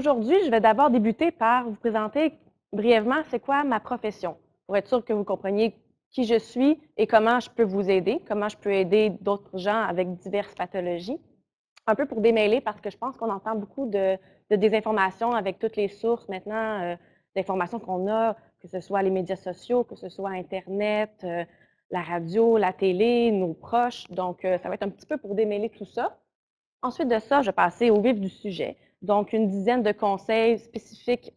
Aujourd'hui, je vais d'abord débuter par vous présenter brièvement c'est quoi ma profession, pour être sûr que vous compreniez qui je suis et comment je peux vous aider, comment je peux aider d'autres gens avec diverses pathologies. Un peu pour démêler, parce que je pense qu'on entend beaucoup de désinformation avec toutes les sources maintenant d'informations qu'on a, que ce soit les médias sociaux, que ce soit Internet, la radio, la télé, nos proches. Donc, ça va être un petit peu pour démêler tout ça. Ensuite de ça, je vais passer au vif du sujet. Donc, une dizaine de conseils spécifiques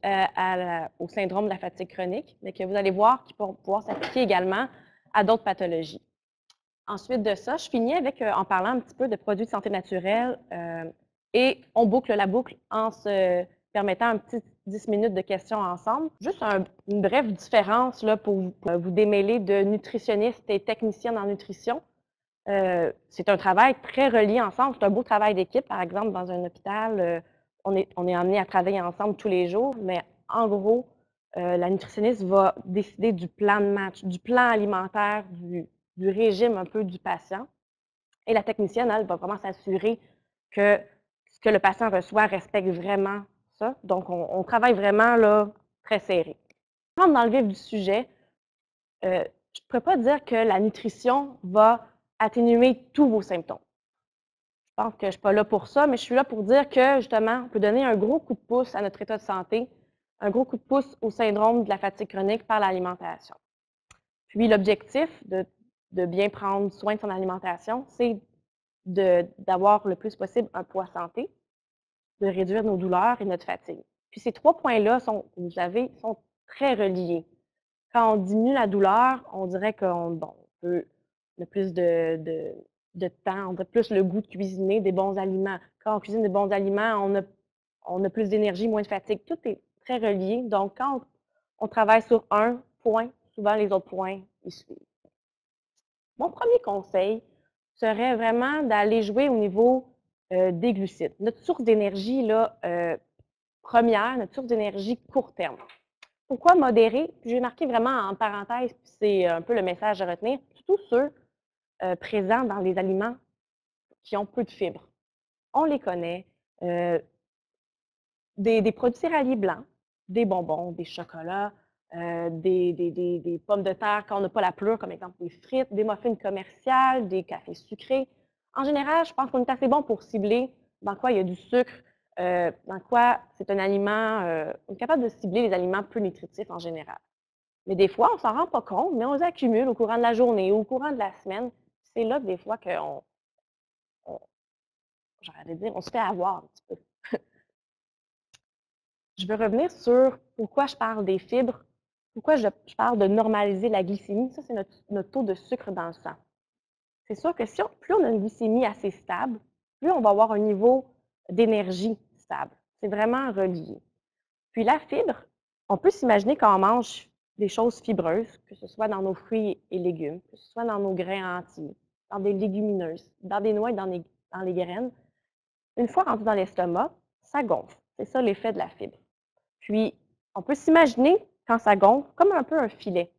au syndrome de la fatigue chronique, mais que vous allez voir qui vont pouvoir s'appliquer également à d'autres pathologies. Ensuite de ça, je finis avec, en parlant un petit peu de produits de santé naturelle et on boucle la boucle en se permettant un petit 10 minutes de questions ensemble. Juste une brève différence là, pour vous démêler de nutritionniste et technicienne en nutrition. C'est un travail très relié ensemble. C'est un beau travail d'équipe. Par exemple, dans un hôpital, on est amené à travailler ensemble tous les jours, mais en gros, la nutritionniste va décider du plan de match, du plan alimentaire, du régime un peu du patient. Et la technicienne, elle, va vraiment s'assurer que ce que le patient reçoit respecte vraiment ça. Donc, on travaille vraiment là, très serré. Pour rentrer dans le vif du sujet, je ne pourrais pas dire que la nutrition va atténuer tous vos symptômes. Je pense que je ne suis pas là pour ça, mais je suis là pour dire que, justement, on peut donner un gros coup de pouce à notre état de santé, un gros coup de pouce au syndrome de la fatigue chronique par l'alimentation. Puis, l'objectif de bien prendre soin de son alimentation, c'est d'avoir le plus possible un poids santé, de réduire nos douleurs et notre fatigue. Puis, ces trois points-là, vous savez, sont très reliés. Quand on diminue la douleur, on dirait qu'on peut on a plus de temps, on a plus le goût de cuisiner des bons aliments. Quand on cuisine des bons aliments, on a plus d'énergie, moins de fatigue. Tout est très relié. Donc, quand on travaille sur un point, souvent les autres points y suivent. Mon premier conseil serait vraiment d'aller jouer au niveau des glucides. Notre source d'énergie première, notre source d'énergie court terme. Pourquoi modérer? J'ai marqué vraiment en parenthèse, puis c'est un peu le message à retenir, surtout ceux présents dans les aliments qui ont peu de fibres. On les connaît, des produits céréaliers blancs, des bonbons, des chocolats, des pommes de terre quand on n'a pas la pleure, comme exemple des frites, des muffins commerciales, des cafés sucrés. En général, je pense qu'on est assez bon pour cibler dans quoi il y a du sucre, dans quoi c'est un aliment, on est capable de cibler les aliments peu nutritifs en général. Mais des fois, on ne s'en rend pas compte, mais on les accumule au courant de la journée ou au courant de la semaine. C'est là que des fois on se fait avoir un petit peu. Je veux revenir sur pourquoi je parle des fibres, pourquoi je parle de normaliser la glycémie. Ça, c'est notre taux de sucre dans le sang. C'est sûr que plus on a une glycémie assez stable, plus on va avoir un niveau d'énergie stable. C'est vraiment relié. Puis la fibre, on peut s'imaginer quand on mange des choses fibreuses, que ce soit dans nos fruits et légumes, que ce soit dans nos grains entiers, dans des légumineuses, dans des noix et dans les graines. Une fois rendu dans l'estomac, ça gonfle. C'est ça l'effet de la fibre. Puis, on peut s'imaginer, quand ça gonfle, comme un peu un filet.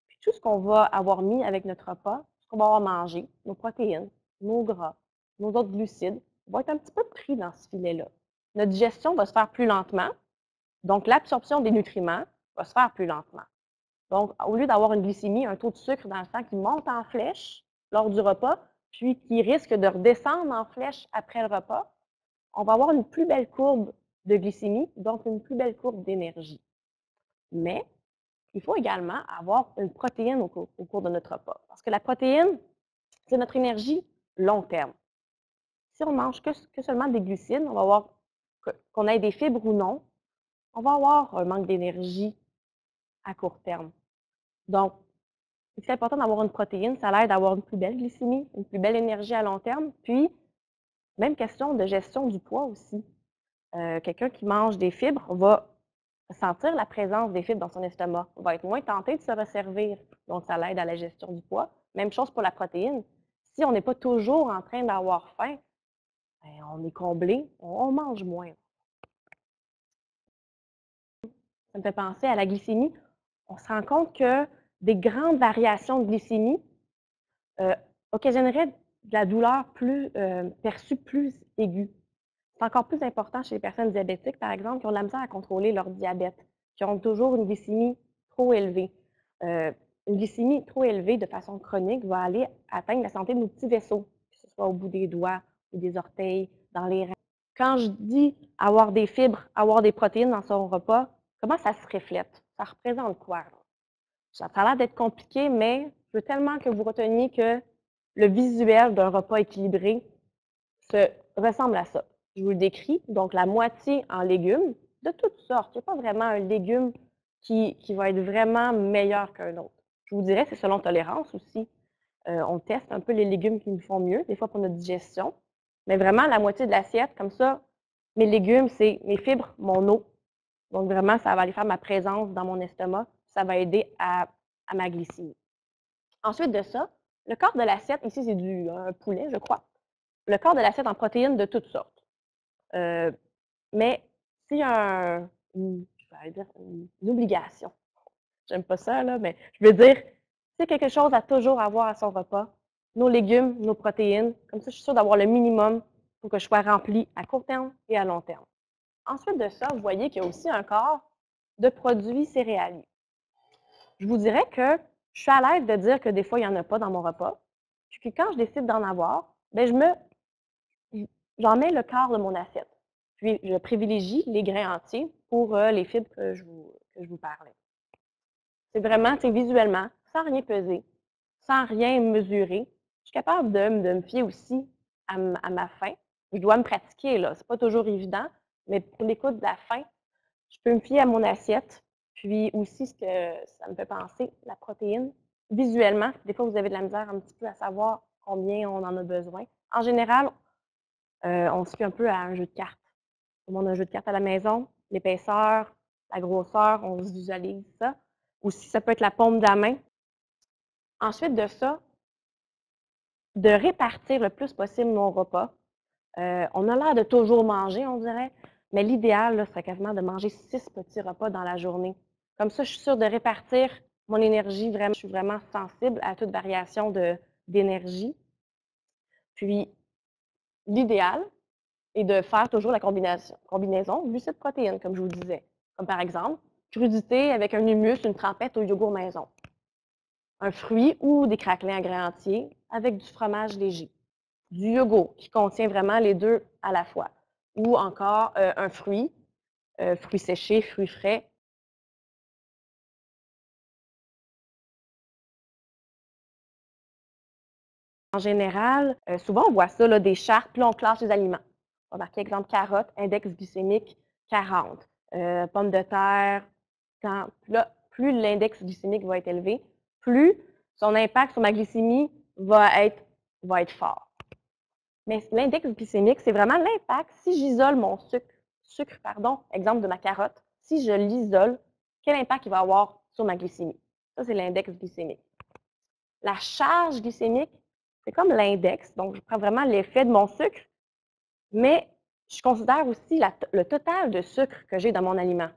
Puis tout ce qu'on va avoir mis avec notre repas, ce qu'on va avoir mangé, nos protéines, nos gras, nos autres glucides, va être un petit peu pris dans ce filet-là. Notre digestion va se faire plus lentement, donc l'absorption des nutriments va se faire plus lentement. Donc, au lieu d'avoir une glycémie, un taux de sucre dans le sang qui monte en flèche lors du repas, puis qui risque de redescendre en flèche après le repas, on va avoir une plus belle courbe de glycémie, donc une plus belle courbe d'énergie. Mais il faut également avoir une protéine au cours de notre repas. Parce que la protéine, c'est notre énergie long terme. Si on mange que seulement des glucides, on va voir qu'on ait des fibres ou non, on va avoir un manque d'énergie à court terme. Donc, c'est important d'avoir une protéine, ça l'aide à avoir une plus belle glycémie, une plus belle énergie à long terme. Puis, même question de gestion du poids aussi. Quelqu'un qui mange des fibres va sentir la présence des fibres dans son estomac, va être moins tenté de se resservir. Donc, ça l'aide à la gestion du poids. Même chose pour la protéine. Si on n'est pas toujours en train d'avoir faim, bien, on est comblé, on mange moins. Ça me fait penser à la glycémie. On se rend compte que des grandes variations de glycémie occasionneraient de la douleur perçue plus aiguë. c'est encore plus important chez les personnes diabétiques, par exemple, qui ont de la misère à contrôler leur diabète, qui ont toujours une glycémie trop élevée. Une glycémie trop élevée de façon chronique va aller atteindre la santé de nos petits vaisseaux, que ce soit au bout des doigts ou des orteils, dans les reins. Quand je dis avoir des fibres, avoir des protéines dans son repas, comment ça se reflète? Ça représente quoi? Ça a l'air d'être compliqué, mais je veux tellement que vous reteniez que le visuel d'un repas équilibré ressemble à ça. Je vous le décris, donc la moitié en légumes, de toutes sortes. Il n'y a pas vraiment un légume qui va être vraiment meilleur qu'un autre. Je vous dirais, c'est selon tolérance aussi. On teste un peu les légumes qui nous font mieux, des fois pour notre digestion. Mais vraiment, la moitié de l'assiette, comme ça, mes légumes, c'est mes fibres, mon eau. Donc vraiment, ça va aller faire ma présence dans mon estomac. Ça va aider à ma glycémie. Ensuite de ça, le quart de l'assiette, ici c'est du poulet, je crois. Le quart de l'assiette en protéines de toutes sortes. Mais s'il y a une obligation, j'aime pas ça, là, mais je veux dire, c'est quelque chose à toujours avoir à son repas, nos légumes, nos protéines, comme ça je suis sûre d'avoir le minimum pour que je sois remplie à court terme et à long terme. Ensuite de ça, vous voyez qu'il y a aussi un quart de produits céréaliers. Je vous dirais que je suis à l'aise de dire que des fois, il n'y en a pas dans mon repas, puis que quand je décide d'en avoir, bien, j'en mets le quart de mon assiette. Puis, je privilégie les grains entiers pour les fibres que je vous parlais. C'est vraiment, visuellement, sans rien peser, sans rien mesurer, je suis capable de me fier aussi à ma faim. Je dois me pratiquer, là. C'est pas toujours évident, mais pour l'écoute de la faim, je peux me fier à mon assiette. Puis aussi, ce que ça me fait penser, la protéine, visuellement, des fois, vous avez de la misère un petit peu à savoir combien on en a besoin. En général, on se fie un peu à un jeu de cartes. Comme on a un jeu de cartes à la maison, l'épaisseur, la grosseur, on visualise ça. Aussi, ça peut être la paume de la main. Ensuite de ça, de répartir le plus possible mon repas. On a l'air de toujours manger, on dirait, mais l'idéal, serait quasiment de manger 6 petits repas dans la journée. Comme ça, je suis sûre de répartir mon énergie vraiment. Je suis vraiment sensible à toute variation d'énergie. Puis, l'idéal est de faire toujours la combinaison glucides-protéines, comme je vous disais. Comme par exemple, crudité avec un hummus, une trempette au yogourt maison. Un fruit ou des craquelins à grains entiers avec du fromage léger. Du yogourt qui contient vraiment les deux à la fois. Ou encore un fruit, fruits séchés, fruits frais. En général, souvent on voit ça, là, des chartes, puis là, on classe les aliments. On va marquer exemple carottes, index glycémique 40. Pommes de terre, là, plus l'index glycémique va être élevé, plus son impact sur ma glycémie va être fort. Mais l'index glycémique, c'est vraiment l'impact. Si j'isole mon sucre, exemple de ma carotte, si je l'isole, quel impact il va avoir sur ma glycémie? Ça, c'est l'index glycémique. La charge glycémique, c'est comme l'index. Donc, je prends vraiment l'effet de mon sucre, mais je considère aussi le total de sucre que j'ai dans mon aliment.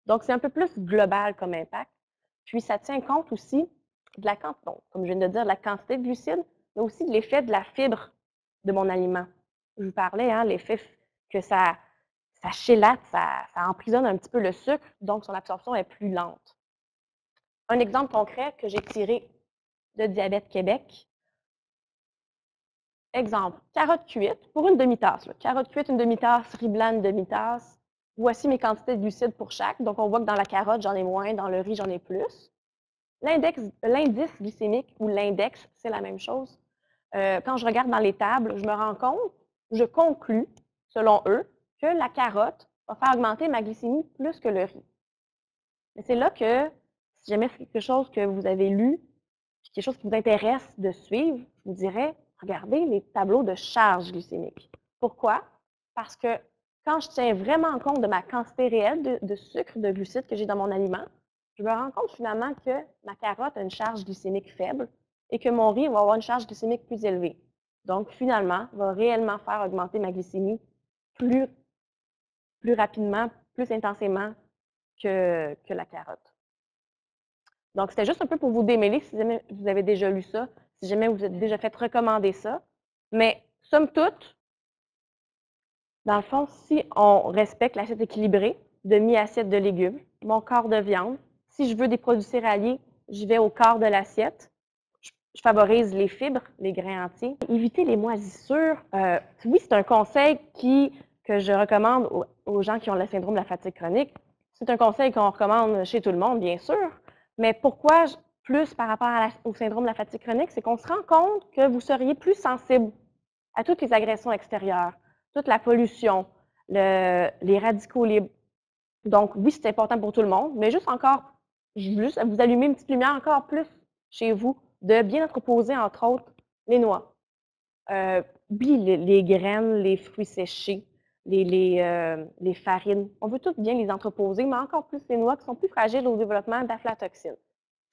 Donc, c'est un peu plus global comme impact. Puis, ça tient compte aussi de la quantité, comme je viens de dire, de la quantité de glucides, mais aussi de l'effet de la fibre de mon aliment. Je vous parlais, hein, l'effet que ça chélate, ça emprisonne un petit peu le sucre, donc son absorption est plus lente. Un exemple concret que j'ai tiré de Diabète Québec. Exemple, carotte cuite pour une demi-tasse. Carotte cuite, une demi-tasse, riz blanc, une demi-tasse. Voici mes quantités de glucides pour chaque. Donc, on voit que dans la carotte, j'en ai moins, dans le riz, j'en ai plus. L'indice glycémique ou l'index, c'est la même chose. Quand je regarde dans les tables, je me rends compte, je conclus, selon eux, que la carotte va faire augmenter ma glycémie plus que le riz. Mais c'est là que, si jamais c'est quelque chose que vous avez lu, quelque chose qui vous intéresse de suivre, je vous dirais, regardez les tableaux de charge glycémique. Pourquoi? Parce que quand je tiens vraiment compte de ma quantité réelle de sucre, de glucides que j'ai dans mon aliment, je me rends compte finalement que ma carotte a une charge glycémique faible et que mon riz va avoir une charge glycémique plus élevée. Donc, finalement, va réellement faire augmenter ma glycémie plus rapidement, plus intensément que la carotte. Donc, c'était juste un peu pour vous démêler si jamais vous avez déjà lu ça, si jamais vous êtes déjà fait recommander ça. Mais, somme toute, Dans le fond, si on respecte l'assiette équilibrée, demi-assiette de légumes, mon quart de viande, si je veux des produits céréaliers, je vais au quart de l'assiette. Je favorise les fibres, les grains entiers. Éviter les moisissures, oui, c'est un conseil que je recommande aux gens qui ont le syndrome de la fatigue chronique. C'est un conseil qu'on recommande chez tout le monde, bien sûr. Mais pourquoi plus par rapport au syndrome de la fatigue chronique, c'est qu'on se rend compte que vous seriez plus sensible à toutes les agressions extérieures, toute la pollution, les radicaux libres. Donc, oui, c'est important pour tout le monde, mais juste vous allumer une petite lumière encore plus chez vous, de bien entreposer, entre autres, les noix. Oui, les graines, les fruits séchés, les farines. On veut toutes bien les entreposer, mais encore plus les noix qui sont plus fragiles au développement d'aflatoxine.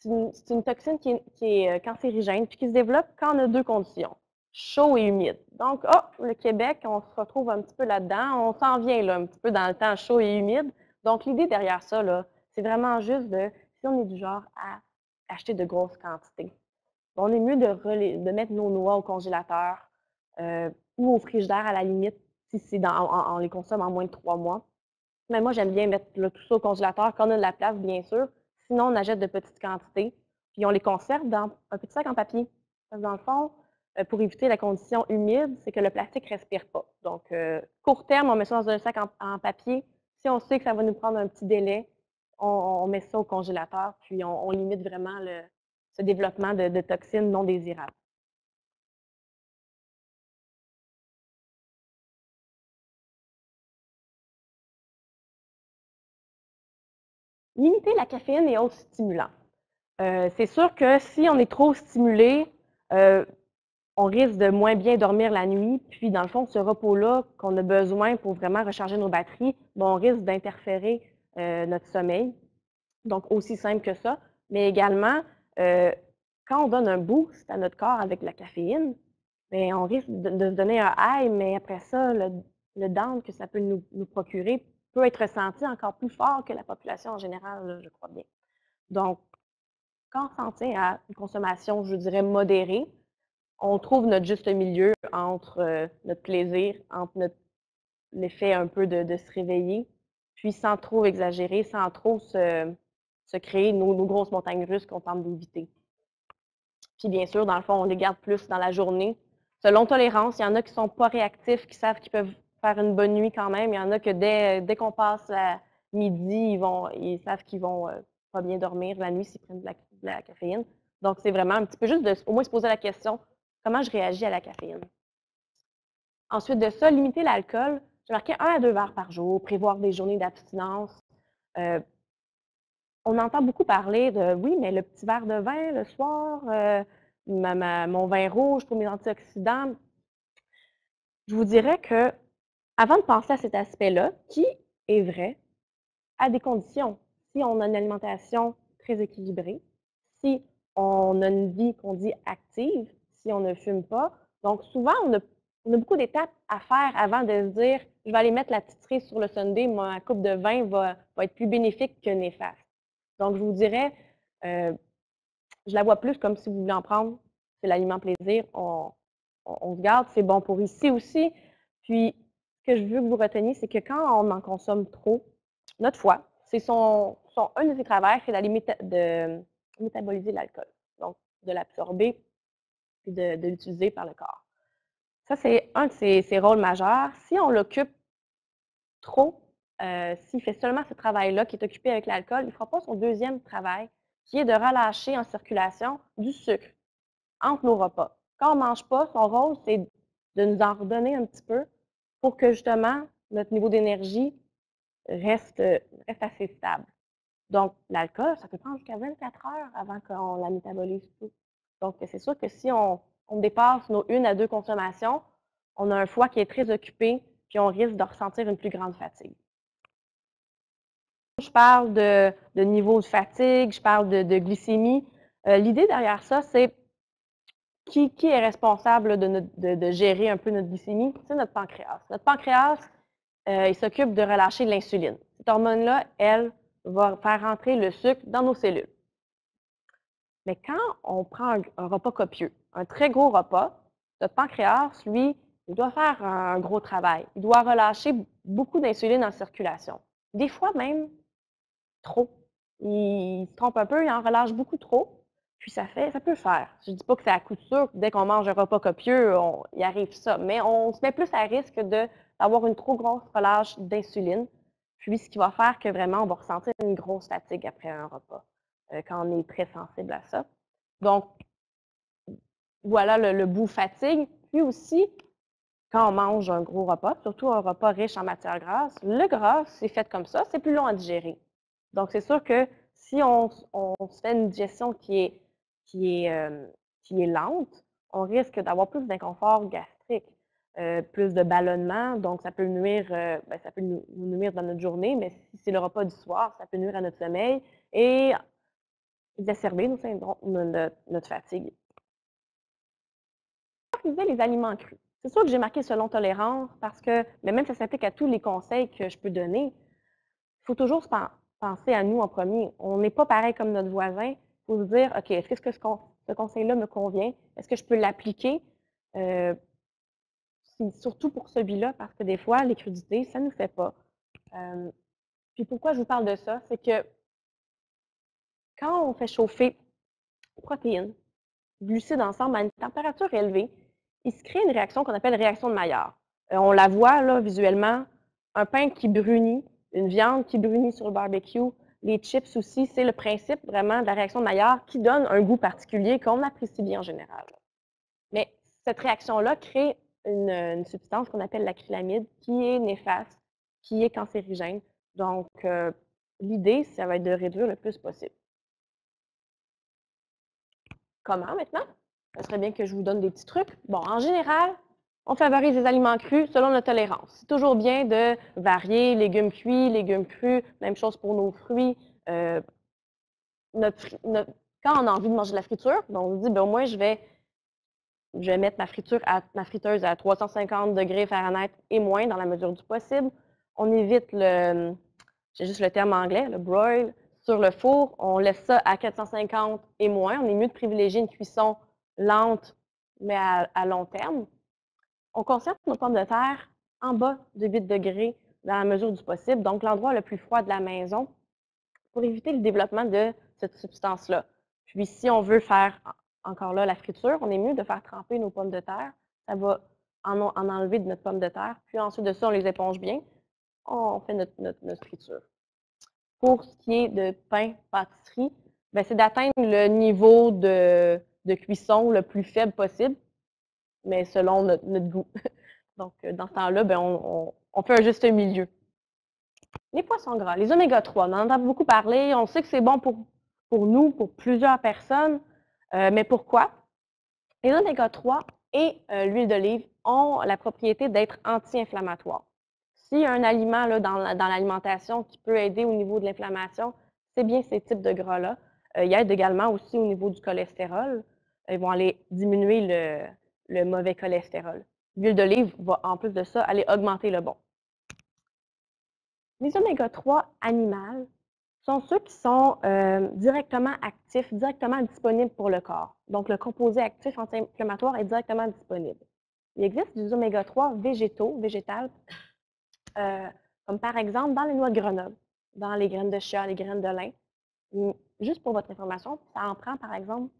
C'est une toxine qui est cancérigène puis qui se développe quand on a deux conditions, chaud et humide. Donc, le Québec, on se retrouve un petit peu là-dedans. On s'en vient là, un petit peu dans le temps chaud et humide. Donc, l'idée derrière ça, c'est vraiment juste si on est du genre à acheter de grosses quantités, on est mieux de mettre nos noix au congélateur ou au frigidaire à la limite, si on les consomme en moins de 3 mois. Mais moi, j'aime bien mettre tout ça au congélateur quand on a de la place, bien sûr. Sinon, on achète de petites quantités, puis on les conserve dans un petit sac en papier. Parce que dans le fond, pour éviter la condition humide, c'est que le plastique ne respire pas. Donc, court terme, on met ça dans un sac en papier. Si on sait que ça va nous prendre un petit délai, on met ça au congélateur, puis on limite vraiment ce développement de toxines non désirables. Limiter la caféine et autres stimulants. C'est sûr que si on est trop stimulé, on risque de moins bien dormir la nuit. Puis, dans le fond, ce repos-là qu'on a besoin pour vraiment recharger nos batteries, on risque d'interférer notre sommeil. Donc, aussi simple que ça. Mais également, quand on donne un boost à notre corps avec la caféine, bien, on risque de se donner un high, mais après ça, le down que ça peut nous procurer peut être ressenti encore plus fort que la population en général, là, je crois bien. Donc, quand on s'en tient à une consommation, je dirais, modérée, on trouve notre juste milieu entre notre plaisir, entre l'effet un peu de se réveiller, puis sans trop exagérer, sans trop se créer nos grosses montagnes russes qu'on tente d'éviter. Puis bien sûr, dans le fond, on les garde plus dans la journée. Selon tolérance, il y en a qui ne sont pas réactifs, qui savent qu'ils peuvent faire une bonne nuit quand même. Il y en a que dès qu'on passe à midi, ils savent qu'ils vont pas bien dormir la nuit s'ils prennent de la caféine. Donc, c'est vraiment un petit peu juste au moins se poser la question, comment je réagis à la caféine? Ensuite de ça, limiter l'alcool. J'ai marqué 1 à 2 verres par jour, prévoir des journées d'abstinence. On entend beaucoup parler de oui, mais le petit verre de vin le soir, mon vin rouge pour mes antioxydants. Je vous dirais que avant de penser à cet aspect-là, qui est vrai, à des conditions. Si on a une alimentation très équilibrée, si on a une vie qu'on dit active, si on ne fume pas. Donc, souvent, on a beaucoup d'étapes à faire avant de se dire je vais aller mettre la petite cerise sur le sundae, ma coupe de vin va être plus bénéfique que néfaste. Donc, je vous dirais, je la vois plus comme si vous voulez en prendre, c'est l'aliment plaisir, on se garde, c'est bon pour ici aussi. Puis, ce que je veux que vous reteniez, c'est que quand on en consomme trop, notre foie, c'est un de ses travails, c'est d'aller de métaboliser l'alcool, donc de l'absorber et de l'utiliser par le corps. Ça, c'est un de ses rôles majeurs. Si on l'occupe trop, s'il fait seulement ce travail-là, qui est occupé avec l'alcool, il ne fera pas son deuxième travail, qui est de relâcher en circulation du sucre entre nos repas. Quand on ne mange pas, son rôle, c'est de nous en redonner un petit peu pour que justement notre niveau d'énergie reste assez stable. Donc, l'alcool, ça peut prendre jusqu'à 24 heures avant qu'on la métabolise tout. Donc, c'est sûr que si on dépasse nos 1 à 2 consommations, on a un foie qui est très occupé, puis on risque de ressentir une plus grande fatigue. Je parle de niveau de fatigue, je parle de glycémie. L'idée derrière ça, c'est qui est responsable de gérer un peu notre glycémie? C'est notre pancréas. Notre pancréas, il s'occupe de relâcher de l'insuline. Cette hormone-là, elle, va faire rentrer le sucre dans nos cellules. Mais quand on prend un repas copieux, un très gros repas, notre pancréas, lui, Il doit faire un gros travail. Il doit relâcher beaucoup d'insuline en circulation. Des fois même trop. Il se trompe un peu, il en relâche beaucoup trop, puis ça peut le faire. Je ne dis pas que c'est à coup sûr, dès qu'on mange un repas copieux, il arrive ça, mais on se met plus à risque d'avoir une trop grosse relâche d'insuline, puis ce qui va faire que vraiment on va ressentir une grosse fatigue après un repas, quand on est très sensible à ça. Donc, voilà le bout fatigue. Puis aussi, quand on mange un gros repas, surtout un repas riche en matières grasses, le gras, c'est fait comme ça, c'est plus long à digérer. Donc, c'est sûr que si on se fait une digestion qui est lente, on risque d'avoir plus d'inconfort gastrique, plus de ballonnement. Donc, ça peut nuire, ça peut nous nuire dans notre journée, mais si c'est le repas du soir, ça peut nuire à notre sommeil et exacerber notre fatigue. Les aliments crus. C'est sûr que j'ai marqué selon tolérance parce que, mais même ça s'applique à tous les conseils que je peux donner, il faut toujours penser à nous en premier. On n'est pas pareil comme notre voisin. Il faut se dire, OK, est-ce que ce conseil-là me convient? Est-ce que je peux l'appliquer? Surtout pour celui-là, parce que des fois, les crudités, ça ne nous fait pas. Puis pourquoi je vous parle de ça? C'est que quand on fait chauffer protéines, glucides ensemble à une température élevée, il se crée une réaction qu'on appelle réaction de Maillard. On la voit là visuellement, un pain qui brunit, une viande qui brunit sur le barbecue, les chips aussi, c'est le principe vraiment de la réaction de Maillard qui donne un goût particulier qu'on apprécie bien en général. Mais cette réaction-là crée une substance qu'on appelle l'acrylamide qui est néfaste, qui est cancérigène. Donc, l'idée, ça va être de réduire le plus possible. Comment maintenant? Ça serait bien que je vous donne des petits trucs. Bon, en général, on favorise les aliments crus selon notre tolérance. C'est toujours bien de varier légumes cuits, légumes crus, même chose pour nos fruits. Quand on a envie de manger de la friture, ben, on se dit, ben, au moins, je vais mettre ma friteuse à 350 degrés Fahrenheit et moins dans la mesure du possible. On évite j'ai juste le terme anglais, le broil, sur le four. On laisse ça à 450 et moins. On est mieux de privilégier une cuisson lente, mais à long terme. On conserve nos pommes de terre en bas de 8 degrés dans la mesure du possible, donc l'endroit le plus froid de la maison, pour éviter le développement de cette substance-là. Puis si on veut faire encore là la friture, on est mieux de faire tremper nos pommes de terre. Ça va en enlever de notre pomme de terre. Puis ensuite de ça, on les éponge bien. On fait notre friture. Pour ce qui est de pain, pâtisserie, c'est d'atteindre le niveau de cuisson le plus faible possible, mais selon notre goût. Donc, dans ce temps-là, on fait un juste milieu. Les poissons gras, les oméga 3, on en entend beaucoup parler. On sait que c'est bon pour nous, pour plusieurs personnes. Mais pourquoi? Les oméga 3 et l'huile d'olive ont la propriété d'être anti-inflammatoires. S'il y a un aliment là, dans l'alimentation qui peut aider au niveau de l'inflammation, c'est bien ces types de gras-là. Ils aident également aussi au niveau du cholestérol. Ils vont aller diminuer le mauvais cholestérol. L'huile d'olive va, en plus de ça, aller augmenter le bon. Les oméga 3 animales sont ceux qui sont directement actifs, directement disponibles pour le corps. Donc, le composé actif anti-inflammatoire est directement disponible. Il existe des oméga 3 végétales, comme par exemple dans les noix de Grenoble, dans les graines de chia, les graines de lin. Juste pour votre information, ça en prend par exemple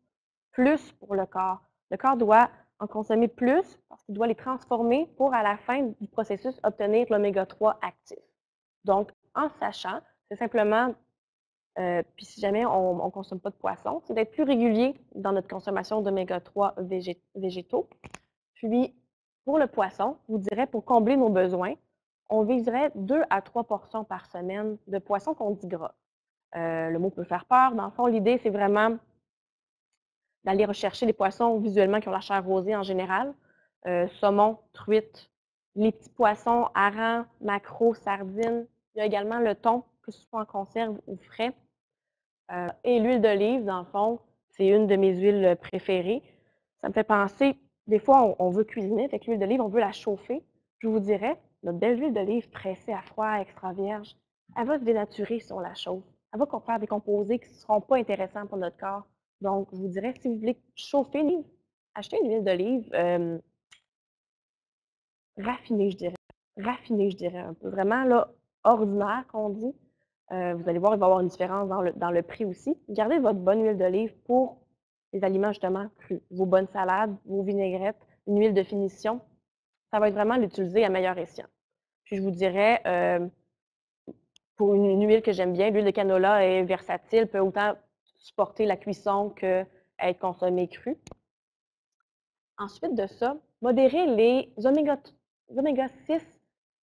plus pour le corps. Le corps doit en consommer plus parce qu'il doit les transformer pour, à la fin du processus, obtenir l'oméga 3 actif. Donc, en sachant, c'est simplement, puis si jamais on ne consomme pas de poisson, c'est d'être plus régulier dans notre consommation d'oméga 3 végétaux. Puis, pour le poisson, je vous dirais, pour combler nos besoins, on viserait 2 à 3 portions par semaine de poisson qu'on dit gras. Le mot peut faire peur. Dans le fond, l'idée, c'est vraiment d'aller rechercher les poissons visuellement qui ont la chair rosée en général. Saumon, truite, les petits poissons, harengs, maquereaux, sardines. Il y a également le thon, que ce soit en conserve ou frais. Et l'huile d'olive, dans le fond, c'est une de mes huiles préférées. Ça me fait penser, des fois, on veut cuisiner avec l'huile d'olive, on veut la chauffer. Je vous dirais, notre belle huile d'olive pressée à froid, extra vierge, elle va se dénaturer si on la chauffe. Elle va faire des composés qui ne seront pas intéressants pour notre corps. Donc, je vous dirais, si vous voulez chauffer, achetez une huile d'olive raffiné, je dirais. Raffiné, je dirais un peu. Vraiment, là, ordinaire, qu'on dit. Vous allez voir, il va y avoir une différence dans le prix aussi. Gardez votre bonne huile d'olive pour les aliments, justement, crus. Vos bonnes salades, vos vinaigrettes, une huile de finition. Ça va être vraiment l'utiliser à meilleur escient. Puis, je vous dirais, pour une huile que j'aime bien, l'huile de canola est versatile, peut autant supporter la cuisson qu'être consommée crue. Ensuite de ça, modérer les oméga 6.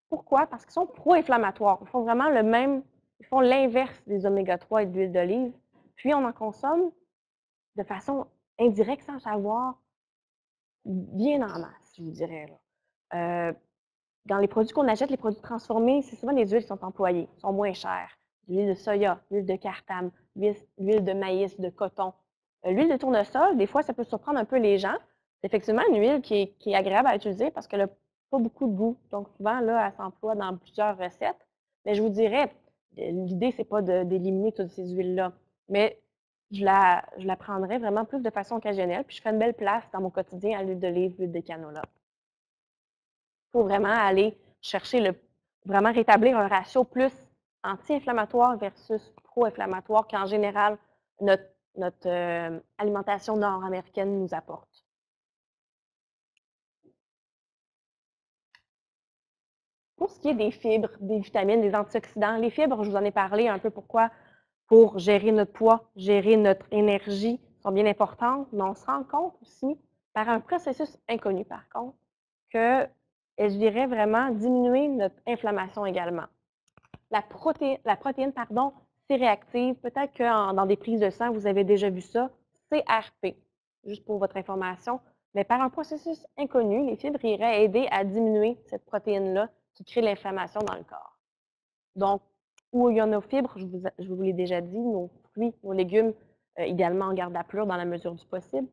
Pourquoi? Parce qu'ils sont pro-inflammatoires. Ils font vraiment ils font l'inverse des oméga 3 et de l'huile d'olive. Puis on en consomme de façon indirecte, sans savoir, bien en masse, je vous dirais. Là. Dans les produits qu'on achète, les produits transformés, c'est souvent des huiles qui sont employées, sont moins chères. L'huile de soya, l'huile de cartame, l'huile de maïs, de coton. L'huile de tournesol, des fois, ça peut surprendre un peu les gens. C'est effectivement une huile qui est agréable à utiliser parce qu'elle n'a pas beaucoup de goût. Donc, souvent, là, elle s'emploie dans plusieurs recettes. Mais je vous dirais, l'idée, c'est pas d'éliminer toutes ces huiles-là. Mais je la prendrais vraiment plus de façon occasionnelle. Puis, je fais une belle place dans mon quotidien à l'huile d'olive, l'huile de canola. Il faut vraiment aller chercher vraiment rétablir un ratio plus anti-inflammatoire versus pro-inflammatoire qu'en général, notre alimentation nord-américaine nous apporte. Pour ce qui est des fibres, des vitamines, des antioxydants, les fibres, je vous en ai parlé un peu pourquoi, pour gérer notre poids, gérer notre énergie, sont bien importantes, mais on se rend compte aussi, par un processus inconnu par contre, que je dirais vraiment diminuer notre inflammation également. La protéine, c'est réactive. Peut-être que dans des prises de sang, vous avez déjà vu ça. CRP, juste pour votre information. Mais par un processus inconnu, les fibres iraient aider à diminuer cette protéine-là qui crée l'inflammation dans le corps. Donc, où il y a nos fibres, je vous l'ai déjà dit, nos fruits, nos légumes, idéalement en garde à plure dans la mesure du possible,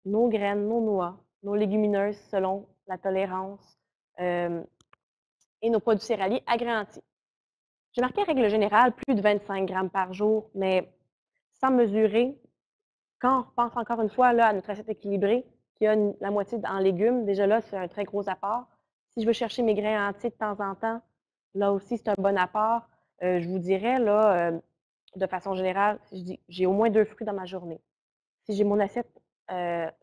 nos graines, nos noix, nos légumineuses selon la tolérance et nos produits céréaliers agréés entiers. J'ai marqué règle générale plus de 25 grammes par jour, mais sans mesurer, quand on repense encore une fois là, à notre assiette équilibrée, qui a la moitié en légumes, déjà là, c'est un très gros apport. Si je veux chercher mes grains entiers de temps en temps, là aussi, c'est un bon apport. Je vous dirais, là, de façon générale, j'ai au moins 2 fruits dans ma journée. Si j'ai mon assiette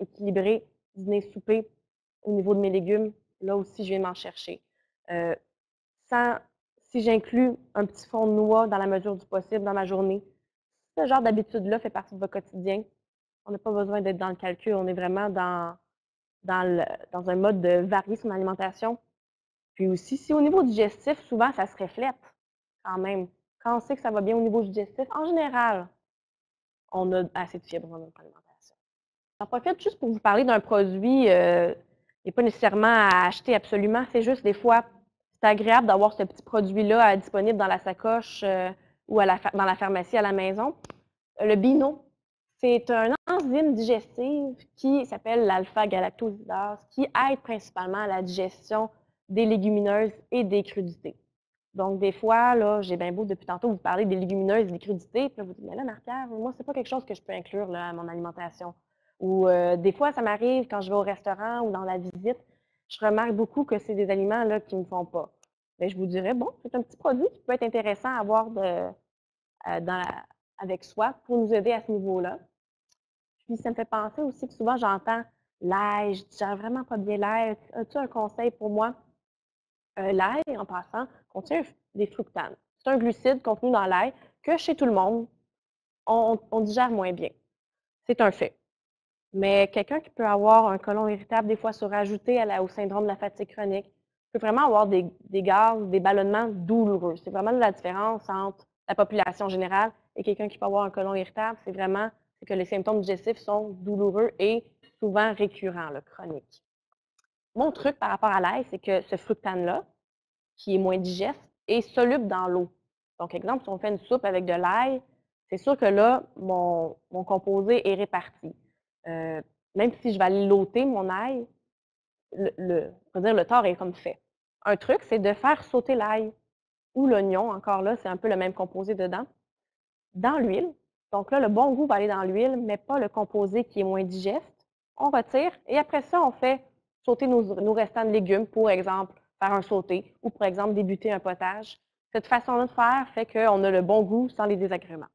équilibrée, dîner, souper, au niveau de mes légumes, là aussi, je vais m'en chercher. Si j'inclus un petit fond de noix dans la mesure du possible dans ma journée, ce genre d'habitude-là fait partie de votre quotidien. On n'a pas besoin d'être dans le calcul, on est vraiment dans un mode de varier son alimentation. Puis aussi, si au niveau digestif, souvent, ça se reflète quand même. Quand on sait que ça va bien au niveau digestif, en général, on a assez de fibres dans notre alimentation. J'en profite juste pour vous parler d'un produit qui n'est pas nécessairement à acheter absolument, c'est juste des fois, c'est agréable d'avoir ce petit produit-là disponible dans la sacoche ou dans la pharmacie à la maison. Le Bino, c'est un enzyme digestif qui s'appelle l'alpha-galactosidase, qui aide principalement à la digestion des légumineuses et des crudités. Donc, des fois, là, j'ai bien beau depuis tantôt vous parler des légumineuses et des crudités, puis là, vous dites, mais là, Marc-Ève, moi, c'est pas quelque chose que je peux inclure là, à mon alimentation. Ou des fois, ça m'arrive quand je vais au restaurant ou dans la visite, je remarque beaucoup que c'est des aliments là, qui ne me font pas. Mais je vous dirais, bon, c'est un petit produit qui peut être intéressant à avoir avec soi pour nous aider à ce niveau-là. Puis, ça me fait penser aussi que souvent, j'entends l'ail, je digère vraiment pas bien l'ail. As-tu un conseil pour moi? L'ail, en passant, contient des fructanes. C'est un glucide contenu dans l'ail que chez tout le monde, on digère moins bien. C'est un fait. Mais quelqu'un qui peut avoir un côlon irritable, des fois surajouté au syndrome de la fatigue chronique, peut vraiment avoir des gaz, des ballonnements douloureux. C'est vraiment la différence entre la population générale et quelqu'un qui peut avoir un côlon irritable. C'est que les symptômes digestifs sont douloureux et souvent récurrents, chroniques. Mon truc par rapport à l'ail, c'est que ce fructane-là, qui est moins digeste, est soluble dans l'eau. Donc, exemple, si on fait une soupe avec de l'ail, c'est sûr que là, mon composé est réparti. Même si je vais aller l'ôter, mon ail, le tort est comme fait. Un truc, c'est de faire sauter l'ail ou l'oignon, encore là, c'est un peu le même composé dedans, dans l'huile. Donc là, le bon goût va aller dans l'huile, mais pas le composé qui est moins digeste. On retire et après ça, on fait sauter nos restants de légumes, pour exemple, faire un sauté ou, par exemple, débuter un potage. Cette façon-là de faire fait qu'on a le bon goût sans les désagréments.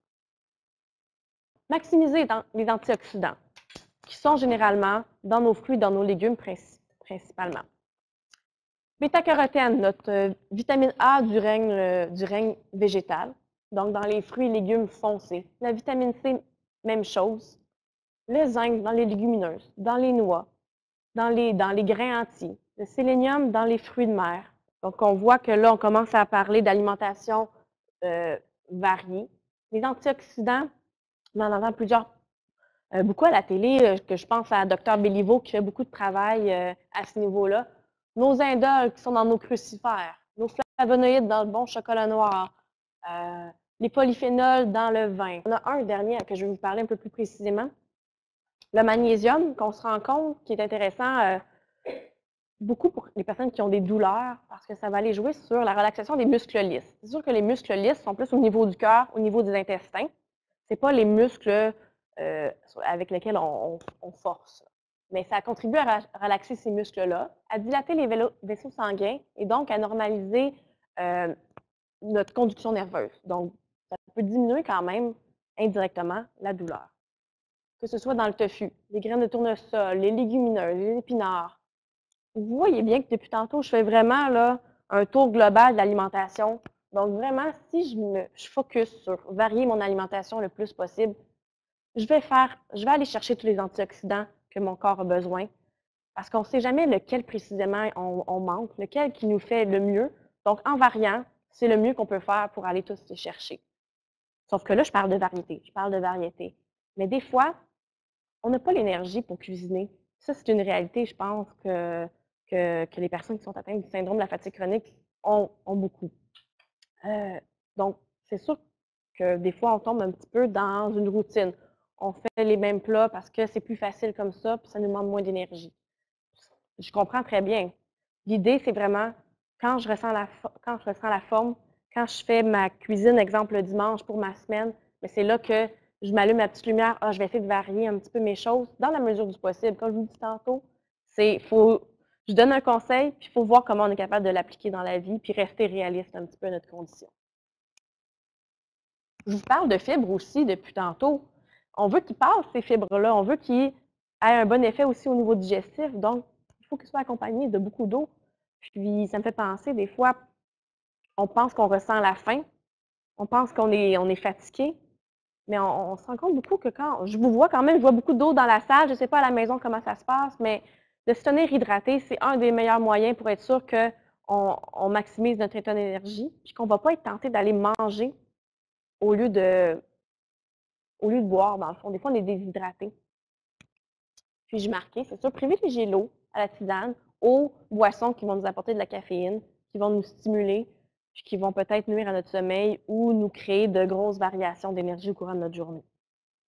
Maximiser les antioxydants, qui sont généralement dans nos fruits, dans nos légumes principalement. Bêta-carotène, notre vitamine A du règne végétal, donc dans les fruits et légumes foncés. La vitamine C, même chose. Le zinc dans les légumineuses, dans les noix, dans les grains entiers. Le sélénium dans les fruits de mer. Donc, on voit que là, on commence à parler d'alimentation variée. Les antioxydants, on en entend beaucoup à la télé, que je pense à Dr Béliveau qui fait beaucoup de travail à ce niveau-là. Nos indoles qui sont dans nos crucifères, nos flavonoïdes dans le bon chocolat noir, les polyphénols dans le vin. On a un dernier que je vais vous parler un peu plus précisément. Le magnésium, qu'on se rend compte, qui est intéressant beaucoup pour les personnes qui ont des douleurs, parce que ça va aller jouer sur la relaxation des muscles lisses. C'est sûr que les muscles lisses sont plus au niveau du cœur, au niveau des intestins. Ce n'est pas les muscles avec lesquels on force. Mais ça contribue à relaxer ces muscles-là, à dilater les vaisseaux sanguins et donc à normaliser notre conduction nerveuse. Donc, ça peut diminuer quand même indirectement la douleur. Que ce soit dans le tofu, les graines de tournesol, les légumineuses, les épinards. Vous voyez bien que depuis tantôt, je fais vraiment là, un tour global de l'alimentation. Donc, vraiment, si je focus sur varier mon alimentation le plus possible, je vais aller chercher tous les antioxydants que mon corps a besoin, parce qu'on ne sait jamais lequel précisément on manque, lequel qui nous fait le mieux. Donc, en variant, c'est le mieux qu'on peut faire pour aller tous les chercher. Sauf que là, je parle de variété. Mais des fois, on n'a pas l'énergie pour cuisiner. Ça, c'est une réalité, je pense, que les personnes qui sont atteintes du syndrome de la fatigue chronique ont beaucoup. Donc, c'est sûr que des fois, on tombe un petit peu dans une routine. On fait les mêmes plats parce que c'est plus facile comme ça, puis ça nous demande moins d'énergie. Je comprends très bien. L'idée, c'est vraiment, quand je ressens la forme, quand je fais ma cuisine, exemple le dimanche pour ma semaine, mais c'est là que je m'allume ma petite lumière. Je vais essayer de varier un petit peu mes choses dans la mesure du possible. Comme je vous dis tantôt, je donne un conseil, puis il faut voir comment on est capable de l'appliquer dans la vie, puis rester réaliste un petit peu à notre condition. Je vous parle de fibres aussi depuis tantôt. On veut qu'ils passent ces fibres-là. On veut qu'ils aient un bon effet aussi au niveau digestif. Donc, il faut qu'ils soient accompagnés de beaucoup d'eau. Puis, ça me fait penser, des fois, on pense qu'on ressent la faim. On pense qu'on est fatigué. Mais on se rend compte beaucoup que quand je vous vois quand même, je vois beaucoup d'eau dans la salle. Je ne sais pas à la maison comment ça se passe, mais de se tenir hydraté, c'est un des meilleurs moyens pour être sûr qu'on maximise notre état d'énergie, puis qu'on ne va pas être tenté d'aller manger au lieu de boire, dans le fond. Des fois, on est déshydraté. Puis, je marquais, c'est sûr, privilégier l'eau à la tisane aux boissons qui vont nous apporter de la caféine, qui vont nous stimuler, puis qui vont peut-être nuire à notre sommeil ou nous créer de grosses variations d'énergie au courant de notre journée.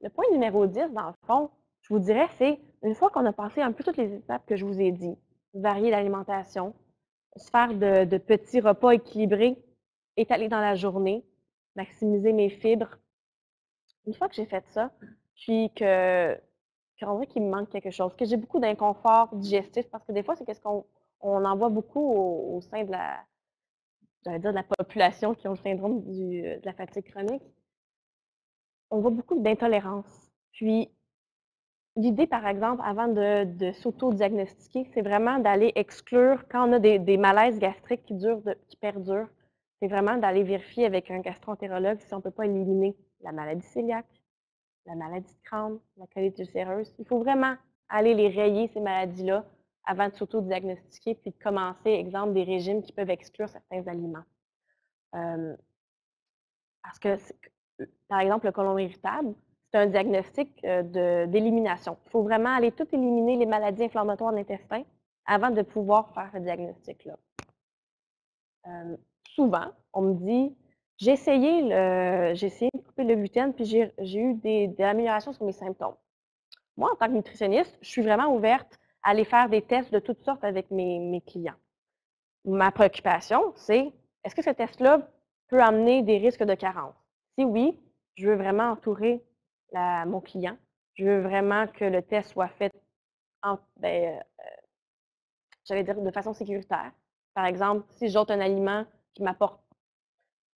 Le point numéro 10, dans le fond, je vous dirais, c'est une fois qu'on a passé un peu toutes les étapes que je vous ai dit, varier l'alimentation, se faire de petits repas équilibrés, étalés dans la journée, maximiser mes fibres. Une fois que j'ai fait ça, puis qu'on dirait qu'il me manque quelque chose, que j'ai beaucoup d'inconfort digestif, parce que des fois, c'est qu'est-ce qu'on en voit beaucoup au sein de la population qui ont le syndrome de la fatigue chronique. On voit beaucoup d'intolérance. Puis, l'idée, par exemple, avant de s'auto-diagnostiquer, c'est vraiment d'aller exclure, quand on a des malaises gastriques qui perdurent, c'est vraiment d'aller vérifier avec un gastro-entérologue si on ne peut pas éliminer la maladie cœliaque, la maladie de Crohn, la colite ulcéreuse. Il faut vraiment aller les rayer, ces maladies-là, avant de s'auto-diagnostiquer, puis de commencer, exemple, des régimes qui peuvent exclure certains aliments. Parce que, par exemple, le côlon irritable, c'est un diagnostic d'élimination. Il faut vraiment aller tout éliminer les maladies inflammatoires de l'intestin avant de pouvoir faire ce diagnostic-là. Souvent, on me dit, j'ai essayé de couper le gluten, puis j'ai eu des améliorations sur mes symptômes. Moi, en tant que nutritionniste, je suis vraiment ouverte à aller faire des tests de toutes sortes avec mes clients. Ma préoccupation, c'est, est-ce que ce test-là peut amener des risques de carence? Si oui, je veux vraiment entourer mon client. Je veux vraiment que le test soit fait j'allais dire de façon sécuritaire. Par exemple, si j'ôte un aliment qui m'apporte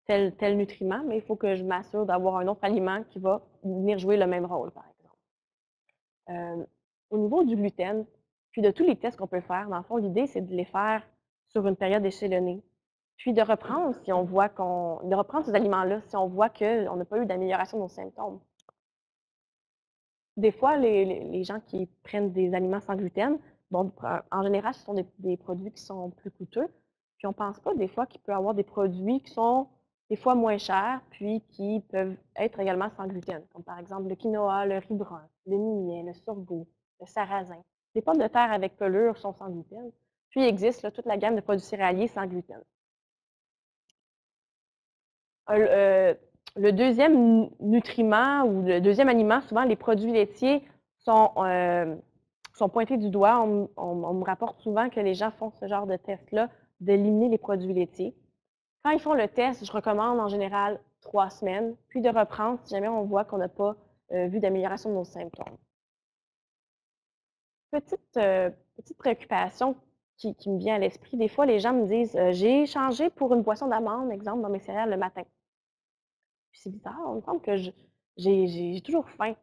tel nutriment, mais il faut que je m'assure d'avoir un autre aliment qui va venir jouer le même rôle, par exemple. Au niveau du gluten, puis de tous les tests qu'on peut faire, dans le fond, l'idée, c'est de les faire sur une période échelonnée. Puis de reprendre si on voit de reprendre ces aliments-là si on voit qu'on n'a pas eu d'amélioration de nos symptômes. Des fois, les gens qui prennent des aliments sans gluten, bon, en général, ce sont des produits qui sont plus coûteux. Puis on ne pense pas des fois qu'il peut y avoir des produits qui sont des fois moins chers, puis qui peuvent être également sans gluten, comme par exemple le quinoa, le riz brun, le millet, le sorgho, le sarrasin. Les pommes de terre avec pelure sont sans gluten. Puis il existe là, toute la gamme de produits céréaliers sans gluten. Le deuxième nutriment ou le deuxième aliment, souvent les produits laitiers sont pointés du doigt. On me rapporte souvent que les gens font ce genre de test-là, d'éliminer les produits laitiers. Quand ils font le test, je recommande en général 3 semaines, puis de reprendre si jamais on voit qu'on n'a pas vu d'amélioration de nos symptômes. Petite préoccupation qui me vient à l'esprit, des fois les gens me disent j'ai changé pour une boisson d'amande, exemple, dans mes céréales le matin. Puis c'est bizarre, il me semble que j'ai toujours faim.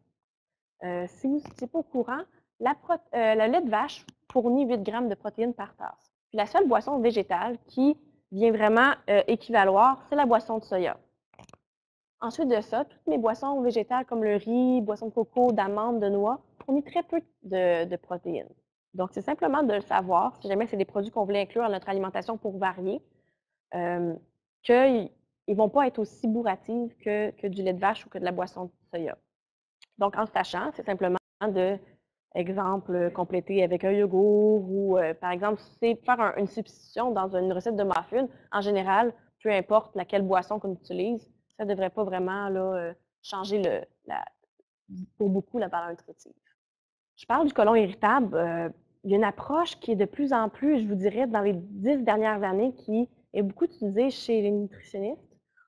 Si vous n'étiez pas au courant, le lait de vache fournit 8 grammes de protéines par tasse. Puis la seule boisson végétale qui vient vraiment équivaloir, c'est la boisson de soya. Ensuite de ça, toutes mes boissons végétales comme le riz, boisson de coco, d'amande, de noix, fournissent très peu de protéines. Donc, c'est simplement de le savoir, si jamais c'est des produits qu'on voulait inclure dans notre alimentation pour varier, qu'ils ne vont pas être aussi bourratifs que du lait de vache ou que de la boisson de soya. Donc, en sachant, c'est simplement de, exemple, compléter avec un yogourt ou, par exemple, si c'est faire une substitution dans une recette de muffin, en général, peu importe laquelle boisson qu'on utilise, ça ne devrait pas vraiment là, changer pour beaucoup la valeur nutritive. Je parle du côlon irritable. Il y a une approche qui est de plus en plus, je vous dirais, dans les 10 dernières années, qui est beaucoup utilisée chez les nutritionnistes.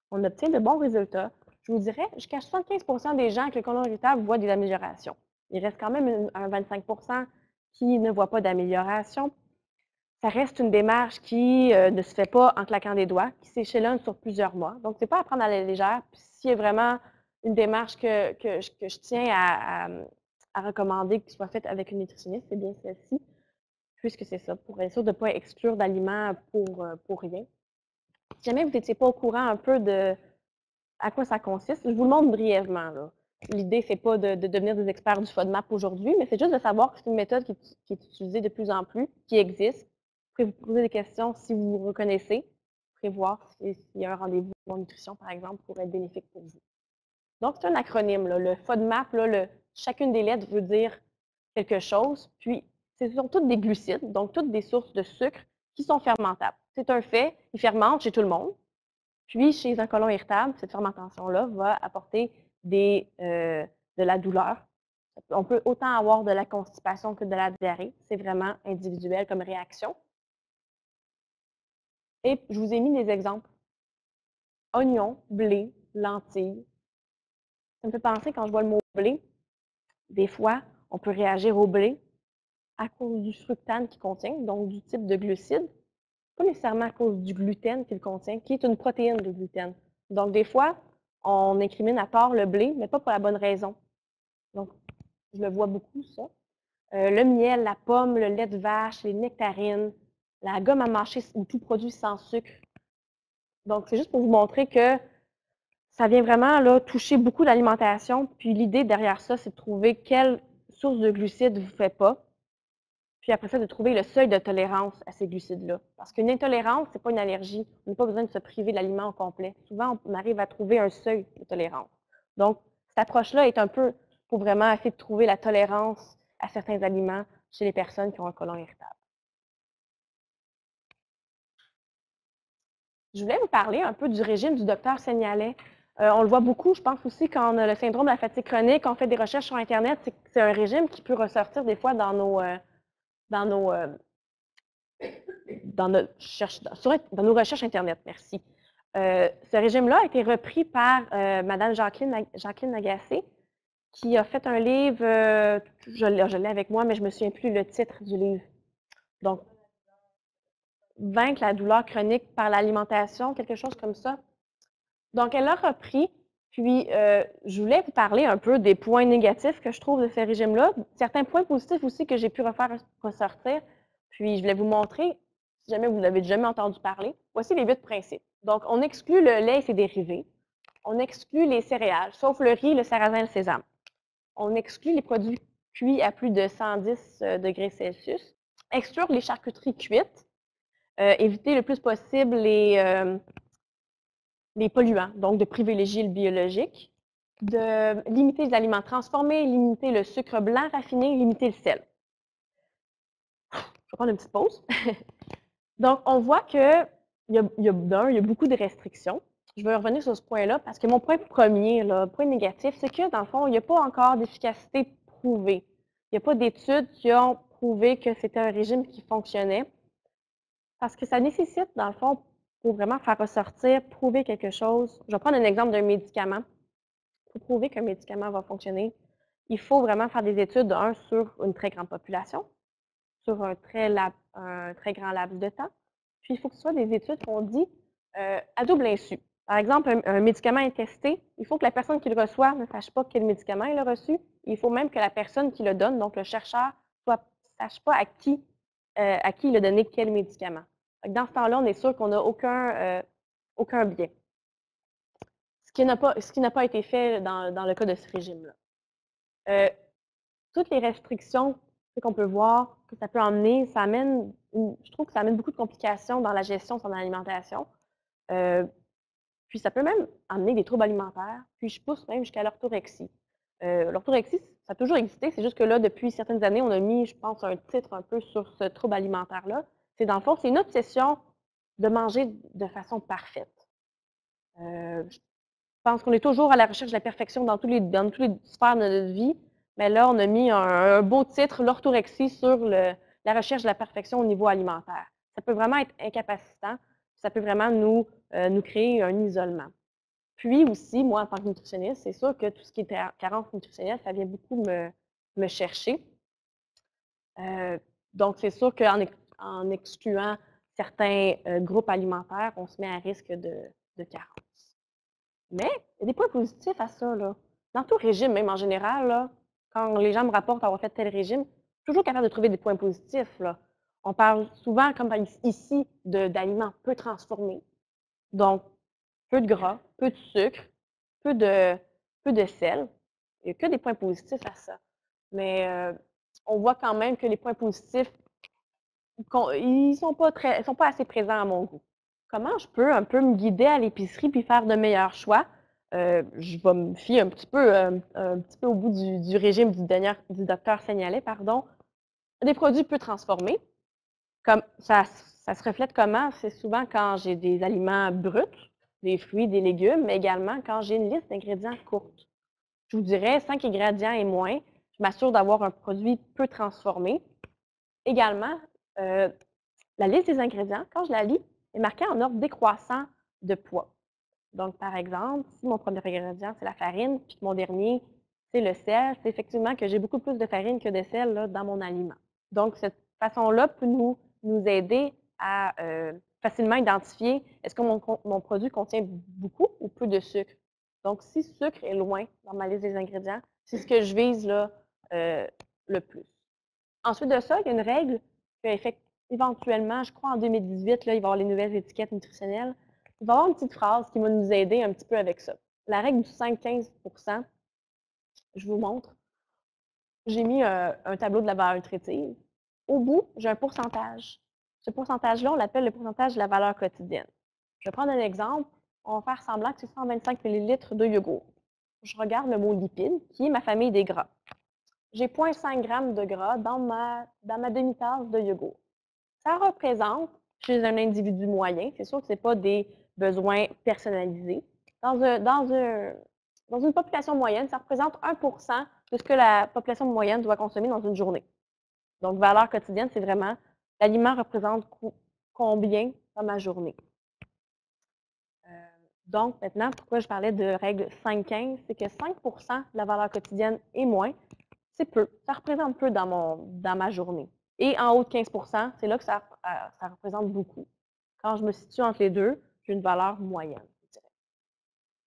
On obtient de bons résultats. Je vous dirais, jusqu'à 75 des gens avec le côlon irritable voient des améliorations. Il reste quand même un 25 qui ne voient pas d'amélioration. Ça reste une démarche qui ne se fait pas en claquant des doigts, qui s'échelonne sur plusieurs mois. Donc, ce n'est pas à prendre à la légère. Puis, s'il y a vraiment une démarche que je tiens à recommander qu'il soit faite avec une nutritionniste, c'est bien celle-ci, puisque c'est ça, pour être sûr de ne pas exclure d'aliments pour rien. Si jamais vous n'étiez pas au courant un peu de à quoi ça consiste, je vous le montre brièvement. L'idée, ce n'est pas de devenir des experts du FODMAP aujourd'hui, mais c'est juste de savoir que c'est une méthode qui est utilisée de plus en plus, qui existe. Vous pouvez vous poser des questions si vous vous reconnaissez. Vous pouvez voir s'il y a un rendez-vous en nutrition, par exemple, pour être bénéfique pour vous. Donc, c'est un acronyme. Là. Le FODMAP, là, chacune des lettres veut dire quelque chose. Puis, ce sont toutes des glucides, donc toutes des sources de sucre qui sont fermentables. C'est un fait, ils fermentent chez tout le monde. Puis, chez un côlon irritable, cette fermentation-là va apporter de la douleur. On peut autant avoir de la constipation que de la diarrhée. C'est vraiment individuel comme réaction. Et je vous ai mis des exemples. Oignons, blé, lentilles. Ça me fait penser, quand je vois le mot blé, des fois, on peut réagir au blé à cause du fructane qu'il contient, donc du type de glucide, pas nécessairement à cause du gluten qu'il contient, qui est une protéine de gluten. Donc, des fois, on incrimine à tort le blé, mais pas pour la bonne raison. Donc, je le vois beaucoup, ça. Le miel, la pomme, le lait de vache, les nectarines, la gomme à mâcher ou tout produit sans sucre. Donc, c'est juste pour vous montrer que ça vient vraiment là, toucher beaucoup d'alimentation. Puis l'idée derrière ça, c'est de trouver quelle source de glucides vous ne fait pas. Puis après ça, de trouver le seuil de tolérance à ces glucides-là. Parce qu'une intolérance, ce n'est pas une allergie. On n'a pas besoin de se priver de l'aliment au complet. Souvent, on arrive à trouver un seuil de tolérance. Donc, cette approche-là est un peu pour vraiment essayer de trouver la tolérance à certains aliments chez les personnes qui ont un côlon irritable. Je voulais vous parler un peu du régime du docteur Seignalais. On le voit beaucoup, je pense aussi, quand on a le syndrome de la fatigue chronique, on fait des recherches sur Internet, c'est un régime qui peut ressortir des fois dans nos recherches Internet. Merci. Ce régime-là a été repris par Mme Jacqueline Lagacé, qui a fait un livre, je l'ai avec moi, mais je ne me souviens plus le titre du livre. Donc, vaincre la douleur chronique par l'alimentation, quelque chose comme ça. Donc, elle a repris, puis je voulais vous parler un peu des points négatifs que je trouve de ce régime-là, certains points positifs aussi que j'ai pu refaire ressortir, puis je voulais vous montrer, si jamais vous n'avez jamais entendu parler, voici les 8 principes. Donc, on exclut le lait et ses dérivés, on exclut les céréales, sauf le riz, le sarrasin et le sésame. On exclut les produits cuits à plus de 110 degrés Celsius, exclure les charcuteries cuites, éviter le plus possible les polluants, donc de privilégier le biologique, de limiter les aliments transformés, limiter le sucre blanc raffiné, limiter le sel. Je vais prendre une petite pause. Donc, on voit qu'il y a beaucoup de restrictions. Je vais revenir sur ce point-là parce que mon point premier, le point négatif, c'est que dans le fond, il n'y a pas encore d'efficacité prouvée. Il n'y a pas d'études qui ont prouvé que c'était un régime qui fonctionnait parce que ça nécessite, dans le fond, pour vraiment faire ressortir, prouver quelque chose. Je vais prendre un exemple d'un médicament. Pour prouver qu'un médicament va fonctionner, il faut vraiment faire des études, sur une très grande population, sur un très grand laps de temps. Puis, il faut que ce soit des études qu'on dit à double insu. Par exemple, un médicament est testé, il faut que la personne qui le reçoit ne sache pas quel médicament il a reçu. Il faut même que la personne qui le donne, donc le chercheur, ne sache pas à qui il a donné quel médicament. Dans ce temps-là, on est sûr qu'on n'a aucun biais. Ce qui n'a pas été fait dans le cas de ce régime-là. Toutes les restrictions qu'on peut voir, que ça peut emmener, je trouve que ça amène beaucoup de complications dans la gestion de son alimentation. Puis ça peut même amener des troubles alimentaires, puis je pousse même jusqu'à l'orthorexie. L'orthorexie, ça a toujours existé, c'est juste que là, depuis certaines années, on a mis, je pense, un titre un peu sur ce trouble alimentaire-là. C'est dans le fond, c'est une obsession de manger de façon parfaite. Je pense qu'on est toujours à la recherche de la perfection dans tous les sphères de notre vie, mais là, on a mis un beau titre, l'orthorexie, sur la recherche de la perfection au niveau alimentaire. Ça peut vraiment être incapacitant, ça peut vraiment nous créer un isolement. Puis aussi, moi, en tant que nutritionniste, c'est sûr que tout ce qui est carence nutritionnelle, ça vient beaucoup me chercher. Donc, c'est sûr qu'en excluant certains groupes alimentaires, on se met à risque de carence. Mais il y a des points positifs à ça, là. Dans tout régime, même en général, là, quand les gens me rapportent avoir fait tel régime, je suis toujours capable de trouver des points positifs, là. On parle souvent, comme ici, d'aliments peu transformés. Donc, peu de gras, peu de sucre, peu de sel. Il n'y a que des points positifs à ça. Mais on voit quand même que les points positifs, ils sont pas assez présents à mon goût. Comment je peux un peu me guider à l'épicerie puis faire de meilleurs choix? Je vais me fier un petit peu au bout du régime du docteur Seignalé, pardon. Des produits peu transformés. Comme ça se reflète comment? C'est souvent quand j'ai des aliments bruts, des fruits, des légumes, mais également quand j'ai une liste d'ingrédients courte. Je vous dirais 5 ingrédients et moins. Je m'assure d'avoir un produit peu transformé. Également, la liste des ingrédients, quand je la lis, est marquée en ordre décroissant de poids. Donc, par exemple, si mon premier ingrédient, c'est la farine, puis que mon dernier, c'est le sel, c'est effectivement que j'ai beaucoup plus de farine que de sel là, dans mon aliment. Donc, cette façon-là peut nous aider à facilement identifier est-ce que mon produit contient beaucoup ou peu de sucre. Donc, si sucre est loin dans ma liste des ingrédients, c'est ce que je vise là, le plus. Ensuite de ça, il y a une règle éventuellement, je crois en 2018, là, il va y avoir les nouvelles étiquettes nutritionnelles. Il va y avoir une petite phrase qui va nous aider un petit peu avec ça. La règle du 5-15 je vous montre. J'ai mis un tableau de la valeur nutritive. Au bout, j'ai un pourcentage. Ce pourcentage-là, on l'appelle le pourcentage de la valeur quotidienne. Je vais prendre un exemple. On va faire semblant que c'est 125 ml de yogourt. Je regarde le mot lipide, qui est ma famille des gras. J'ai 0,5 g de gras dans ma demi-tasse de yogourt. Ça représente, chez un individu moyen, c'est sûr que ce n'est pas des besoins personnalisés, dans une population moyenne, ça représente 1 de ce que la population moyenne doit consommer dans une journée. Donc, valeur quotidienne, c'est vraiment l'aliment représente combien dans ma journée. Donc, maintenant, pourquoi je parlais de règle 5-15, c'est que 5 de la valeur quotidienne et moins, c'est peu. Ça représente peu dans ma journée. Et en haut de 15 c'est là que ça représente beaucoup. Quand je me situe entre les deux, j'ai une valeur moyenne, je dirais.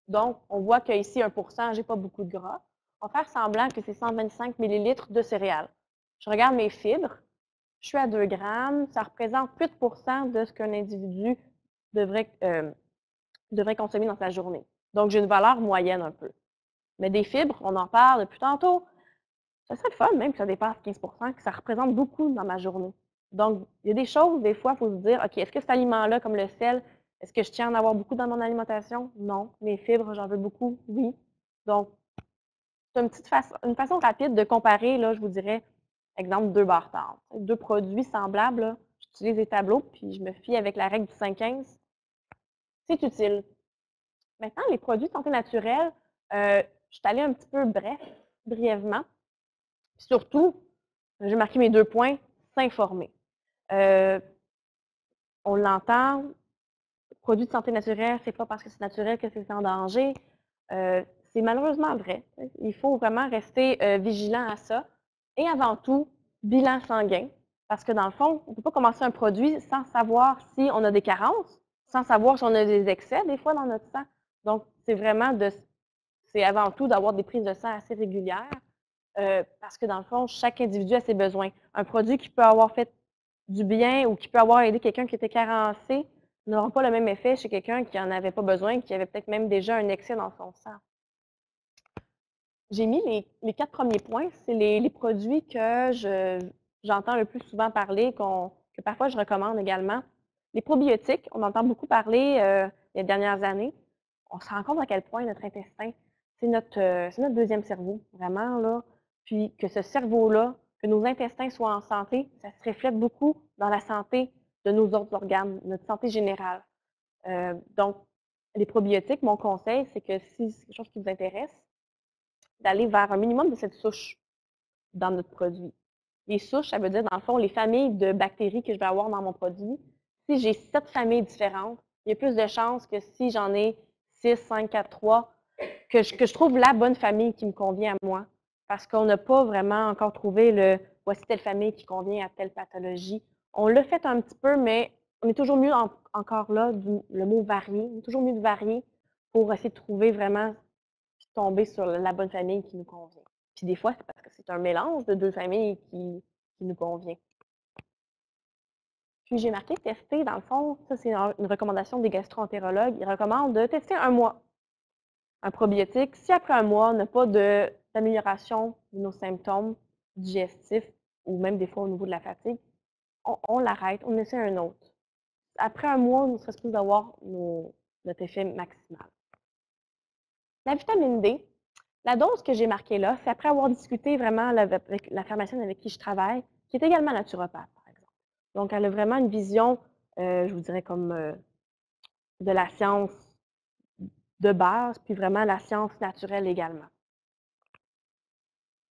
Donc, on voit qu'ici, 1 je n'ai pas beaucoup de gras. On va faire semblant que c'est 125 ml de céréales. Je regarde mes fibres. Je suis à 2 grammes. Ça représente 8 de ce qu'un individu devrait consommer dans sa journée. Donc, j'ai une valeur moyenne un peu. Mais des fibres, on en parle depuis tantôt. Ça serait le fun même que ça dépasse 15 que ça représente beaucoup dans ma journée. Donc, il y a des choses, des fois, il faut se dire, OK, est-ce que cet aliment-là, comme le sel, est-ce que je tiens à en avoir beaucoup dans mon alimentation? Non. Mes fibres, j'en veux beaucoup? Oui. Donc, c'est une façon rapide de comparer, là, je vous dirais, exemple, 2 barres tendres. 2 produits semblables, j'utilise les tableaux, puis je me fie avec la règle du 5-15. C'est utile. Maintenant, les produits de santé naturelle, je suis allée un petit peu brièvement. Surtout, j'ai marqué mes 2 points, s'informer. On l'entend, produits de santé naturelle, c'est pas parce que c'est naturel que c'est en danger. C'est malheureusement vrai. Il faut vraiment rester vigilant à ça. Et avant tout, bilan sanguin. Parce que dans le fond, on ne peut pas commencer un produit sans savoir si on a des carences, sans savoir si on a des excès des fois dans notre sang. Donc, c'est avant tout d'avoir des prises de sang assez régulières. Parce que dans le fond, chaque individu a ses besoins. Un produit qui peut avoir fait du bien ou qui peut avoir aidé quelqu'un qui était carencé n'aura pas le même effet chez quelqu'un qui n'en avait pas besoin, qui avait peut-être même déjà un excès dans son sang. J'ai mis les 4 premiers points, c'est les produits que j'entends le plus souvent parler, que parfois je recommande également. Les probiotiques, on entend beaucoup parler les dernières années. On se rend compte à quel point notre intestin, c'est notre deuxième cerveau, vraiment, là. Puis que ce cerveau-là, que nos intestins soient en santé, ça se reflète beaucoup dans la santé de nos autres organes, notre santé générale. Donc, les probiotiques, mon conseil, c'est que si c'est quelque chose qui vous intéresse, d'aller vers un minimum de 7 souches dans notre produit. Les souches, ça veut dire, dans le fond, les familles de bactéries que je vais avoir dans mon produit. Si j'ai 7 familles différentes, il y a plus de chances que si j'en ai 6, 5, 4, 3, que je trouve la bonne famille qui me convient à moi. Parce qu'on n'a pas vraiment encore trouvé le voici telle famille qui convient à telle pathologie. On l'a fait un petit peu, mais on est toujours mieux encore là, le mot varier. On est toujours mieux de varier pour essayer de trouver vraiment tomber sur la bonne famille qui nous convient. Puis des fois, c'est parce que c'est un mélange de 2 familles qui nous convient. Puis j'ai marqué tester, dans le fond, ça c'est une recommandation des gastro-entérologues. Ils recommandent de tester 1 mois un probiotique. Si après 1 mois, on n'a pas d'amélioration de nos symptômes digestifs ou même des fois au niveau de la fatigue, on l'arrête, on essaie un autre. Après 1 mois, nous serons supposés avoir notre effet maximal. La vitamine D, la dose que j'ai marquée là, c'est après avoir discuté vraiment avec la pharmacienne avec qui je travaille, qui est également naturopathe, par exemple. Donc, elle a vraiment une vision, je vous dirais, comme de la science de base, puis vraiment la science naturelle également.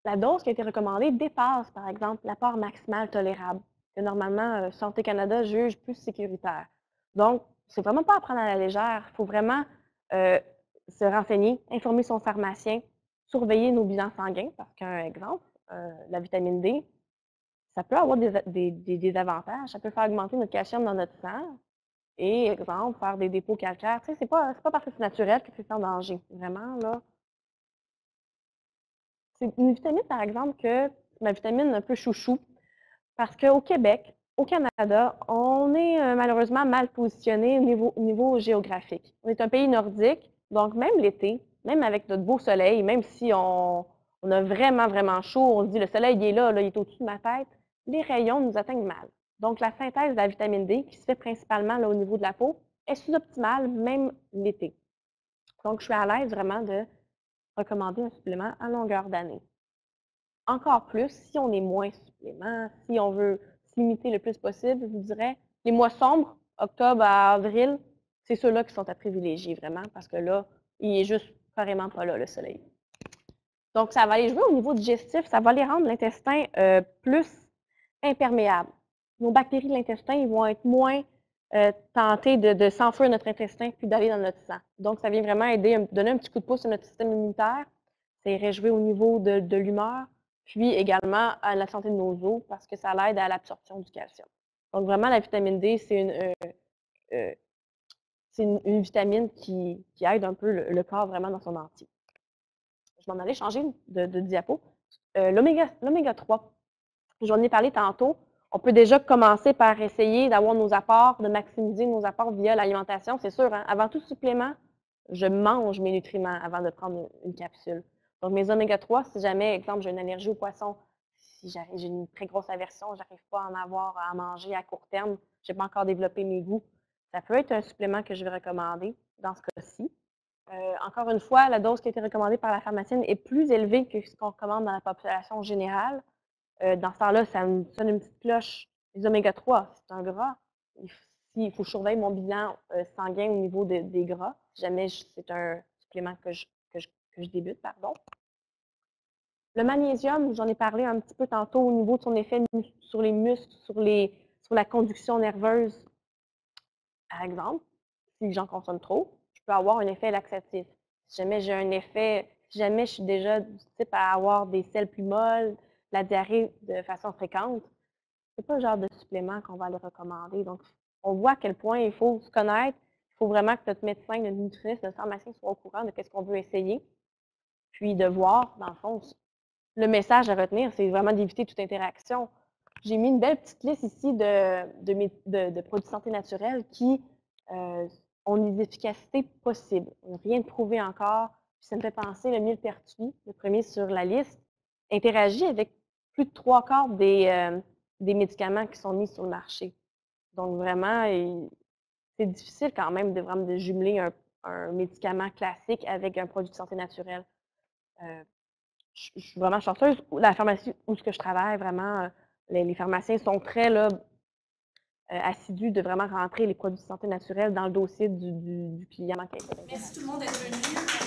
La dose qui a été recommandée dépasse, par exemple, l'apport maximal tolérable, que normalement Santé Canada juge plus sécuritaire. Donc, c'est vraiment pas à prendre à la légère. Il faut vraiment se renseigner, informer son pharmacien, surveiller nos bilans sanguins, parce qu'un exemple, la vitamine D, ça peut avoir des avantages. Ça peut faire augmenter notre calcium dans notre sang et, exemple, faire des dépôts calcaires. Tu sais, c'est pas parce que c'est naturel que c'est en danger. Vraiment, là. C'est une vitamine, par exemple, que ma vitamine un peu chouchou, parce qu'au Québec, au Canada, on est malheureusement mal positionné au niveau géographique. On est un pays nordique, donc même l'été, même avec notre beau soleil, même si on a vraiment, vraiment chaud, on se dit le soleil il est là, il est au-dessus de ma tête, les rayons nous atteignent mal. Donc la synthèse de la vitamine D, qui se fait principalement là, au niveau de la peau, est sous-optimale même l'été. Donc je suis à l'aise vraiment de recommander un supplément à longueur d'année. Encore plus, si on est moins supplément, si on veut se limiter le plus possible, je vous dirais, les mois sombres, octobre à avril, c'est ceux-là qui sont à privilégier vraiment, parce que là, il est juste carrément pas là, le soleil. Donc, ça va aller jouer au niveau digestif, ça va aller rendre l'intestin plus imperméable. Nos bactéries de l'intestin vont être moins tentées de s'enfuir notre intestin puis d'aller dans notre sang. Donc, ça vient vraiment aider, donner un petit coup de pouce à notre système immunitaire. Ça irait jouer au niveau de l'humeur. puis également à la santé de nos os parce que ça l'aide à l'absorption du calcium. Donc vraiment, la vitamine D, c'est une vitamine qui aide un peu le corps vraiment dans son entier. Je m'en allais changer de diapo. L'oméga 3, j'en ai parlé tantôt. On peut déjà commencer par essayer d'avoir nos apports, de maximiser nos apports via l'alimentation. C'est sûr, hein, avant tout supplément, je mange mes nutriments avant de prendre une capsule. Donc, mes oméga 3, si jamais, exemple, j'ai une allergie au poisson, si j'ai une très grosse aversion, je n'arrive pas à en avoir à manger à court terme, je n'ai pas encore développé mes goûts, ça peut être un supplément que je vais recommander dans ce cas-ci. Encore une fois, la dose qui a été recommandée par la pharmacienne est plus élevée que ce qu'on recommande dans la population générale. Dans ce temps-là, ça me sonne une petite cloche. Les oméga 3, c'est un gras. Il faut que je surveille mon bilan sanguin au niveau des gras, si jamais c'est un supplément que je débute, pardon. Le magnésium, j'en ai parlé un petit peu tantôt au niveau de son effet sur les muscles, sur la conduction nerveuse. Par exemple, si j'en consomme trop, je peux avoir un effet laxatif. Si jamais j'ai un effet, si jamais je suis déjà du type à avoir des selles plus molles, la diarrhée de façon fréquente, c'est pas le genre de supplément qu'on va aller recommander. Donc, on voit à quel point il faut se connaître. Il faut vraiment que notre médecin, notre nutritionniste, notre pharmacien soit au courant de ce qu'on veut essayer. Puis de voir, dans le fond, le message à retenir, c'est vraiment d'éviter toute interaction. J'ai mis une belle petite liste ici de produits de santé naturelle qui ont des efficacités possibles. Rien de prouvé encore. Puis ça me fait penser, le millepertuis, le premier sur la liste, interagit avec plus de 3/4 des médicaments qui sont mis sur le marché. Donc vraiment, c'est difficile quand même de vraiment de jumeler un médicament classique avec un produit de santé naturelle. Je suis vraiment chanceuse. La pharmacie où je travaille, vraiment, les pharmaciens sont très là, assidus de vraiment rentrer les produits de santé naturelle dans le dossier du client. Merci tout le monde d'être venu.